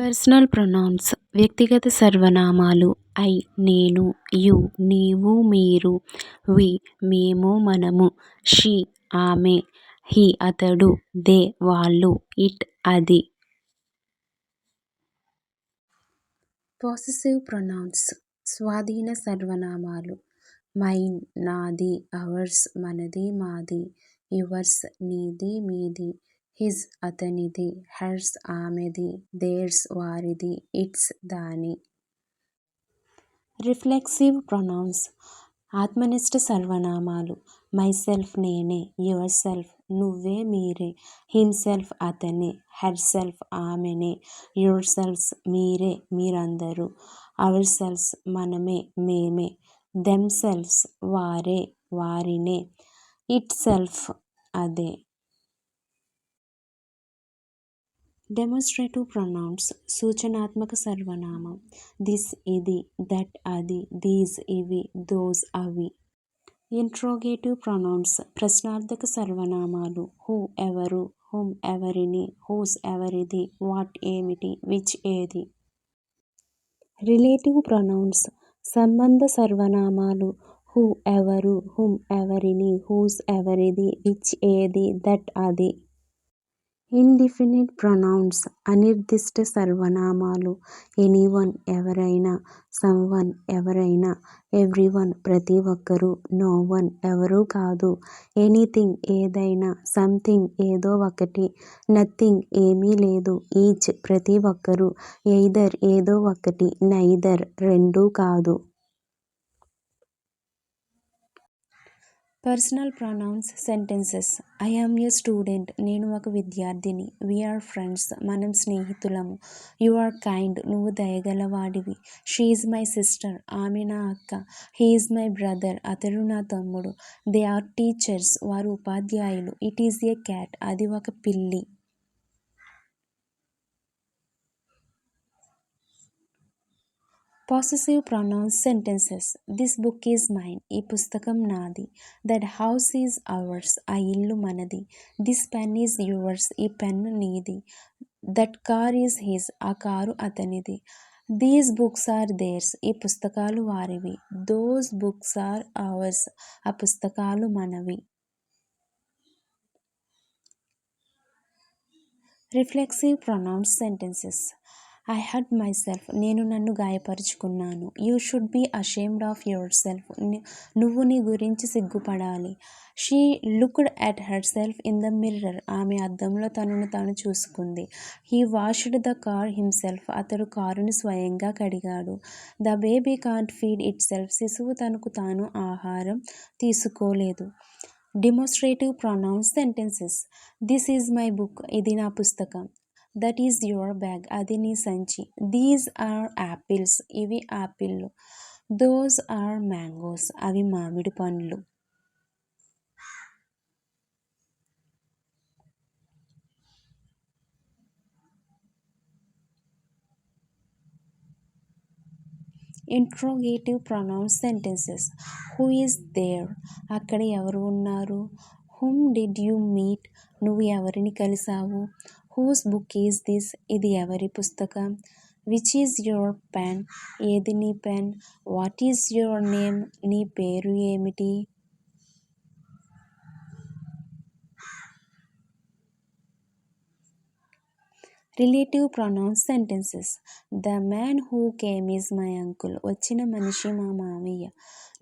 Personal pronouns వ్యక్తిగత సర్వనామాలు I నేను, యు నీవు, మీరు, వి మేము, మనము, షీ ఆమె, హి అతడు, దే వాళ్ళు, ఇట్ అది. పొసెసివ్ ప్రొనౌన్స్ స్వాధీన సర్వనామాలు మైన్ నాది, అవర్స్ మనది మాది, యువర్స్ నీది మీది, హిజ్ అతనిది, హెర్స్ ఆమెది, దేర్స్ వారిది, ఇట్స్ దాని. రిఫ్లెక్సివ్ ప్రొనౌన్స్ ఆత్మనిష్ట సర్వనామాలు మైసెల్ఫ్ నేనే, యువర్ సెల్ఫ్ నువ్వే మీరే, హిమ్సెల్ఫ్ అతనే, హెర్సెల్ఫ్ ఆమెనే, యువర్ సెల్ఫ్స్ మీరే మీరందరూ, అవర్ సెల్ఫ్స్ మనమే మేమే, దెమ్సెల్వ్స్ వారే వారినే, ఇట్ సెల్ఫ్ అదే. డెమోన్స్ట్రేటివ్ ప్రొనౌన్స్ సూచనాత్మక సర్వనామం దిస్ ఇది, దట్ అది, దీస్ ఇవి, దోస్ అవి. ఇంట్రోగేటివ్ ప్రొనౌన్స్ ప్రశ్నార్థక సర్వనామాలు హూ ఎవరు, హుమ్ ఎవరిని, హూస్ ఎవరిది, వాట్ ఏమిటి, విచ్ ఏది. రిలేటివ్ ప్రొనౌన్స్ సంబంధ సర్వనామాలు హూ ఎవరు, హుమ్ ఎవరిని, హూస్ ఎవరిది, విచ్ ఏది, దట్ అది. ఇండిఫినిట్ ప్రొనౌన్స్ అనిర్దిష్ట సర్వనామాలు ఎనీవన్ ఎవరైనా, సమ్వన్ ఎవరైనా, ఎవ్రీవన్ ప్రతి ఒక్కరూ, నోవన్ ఎవరూ కాదు, ఎనీథింగ్ ఏదైనా, సంథింగ్ ఏదో ఒకటి, నథింగ్ ఏమీ లేదు, ఈచ్ ప్రతి ఒక్కరూ, ఎయిదర్ ఏదో ఒకటి, నైదర్ రెండూ కాదు. Personal pronouns sentences I am a student నేను ఒక విద్యార్థిని, వి ఆర్ ఫ్రెండ్స్ మనం స్నేహితులము, యు ఆర్ కైండ్ నువ్వు దయగలవాడివి, షీ ఈజ్ మై సిస్టర్ ఆమె నా అక్క, హీ ఈజ్ మై బ్రదర్ అతడు నా తమ్ముడు, దే ఆర్ టీచర్స్ వారు ఉపాధ్యాయులు, ఇట్ ఈజ్ ఏ క్యాట్ అది ఒక పిల్లి. Possessive pronouns sentences this book is mine ఈ పుస్తకం నాది, దట్ హౌస్ ఈజ్ అవర్స్ ఆ ఇల్లు మనది, దిస్ పెన్ ఈజ్ యువర్స్ ఈ పెన్ నీది, దట్ కార్ ఈజ్ హిజ్ ఆ కారు అతనిది, దీస్ బుక్స్ ఆర్ దేర్స్ ఈ పుస్తకాలు వారివి, దోస్ బుక్స్ ఆర్ అవర్స్ ఆ పుస్తకాలు మనవి. Reflexive pronouns sentences I hurt myself నేను నన్ను గాయపరుచుకున్నాను, you should be ashamed of yourself నువ్వు నీ గురించి సిగ్గుపడాలి, she looked at herself in the mirror ఆమె అద్దంలో తనను తాను చూసుకుంది, he washed the car himself అతడు కారును స్వయంగా కడిగాడు, the baby can't feed itself శిశువు తనకు తాను ఆహారం తీసుకోలేదు. Demonstrative pronouns sentences this is my book ఇది నా పుస్తకం, దట్ ఈజ్ యువర్ బ్యాగ్ అది నీ సంచి, దీస్ ఆర్ యాపిల్స్ ఇవి ఆపిళ్ళు, దోస్ ఆర్ మ్యాంగోస్ అవి మామిడి పండ్లు. Interrogative pronouns sentences who is there అక్కడ ఎవరు ఉన్నారు, హూమ్ డిడ్ యూ మీట్ నువ్వు ఎవరిని కలిసావు, హూస్ బుక్ ఈజ్ దిస్ ఇది ఎవరి పుస్తకం, విచ్ ఈజ్ యువర్ పెన్ ఏది నీ pen, what is your name నీ పేరు ఏమిటి. Relative pronouns sentences the man who came is my uncle వచ్చిన మనిషి మా మామయ్య,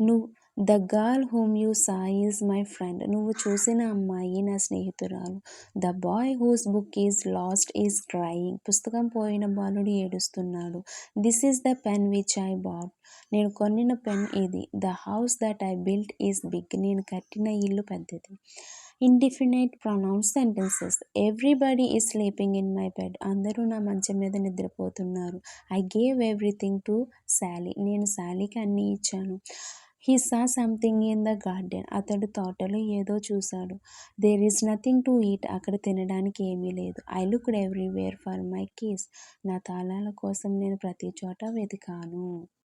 నువ్వు the girl whom you saw is my friend నువ్వు చూసిన అమ్మాయి నా స్నేహితురాలు, the boy whose book is lost is crying పుస్తకం పోయిన బాలుడు ఏడుస్తున్నాడు, this is the pen which I bought నేను కొనిన పెన్ ఇది, the house that I built is big నేను కట్టిన ఇల్లు పెద్దది. Indefinite pronouns sentences everybody is sleeping in my bed అందరూ నా మంచం మీద నిద్రపోతున్నారు, I gave everything to Sally నేను శాలీకి అన్నీ ఇచ్చాను, he saw something in the garden అతడు తోటలో ఏదో చూశాడు, there is nothing to eat అక్కడ తినడానికి ఏమీ లేదు, I looked everywhere for my keys నా తాళాల కోసం నేను ప్రతి చోట వెతికాను.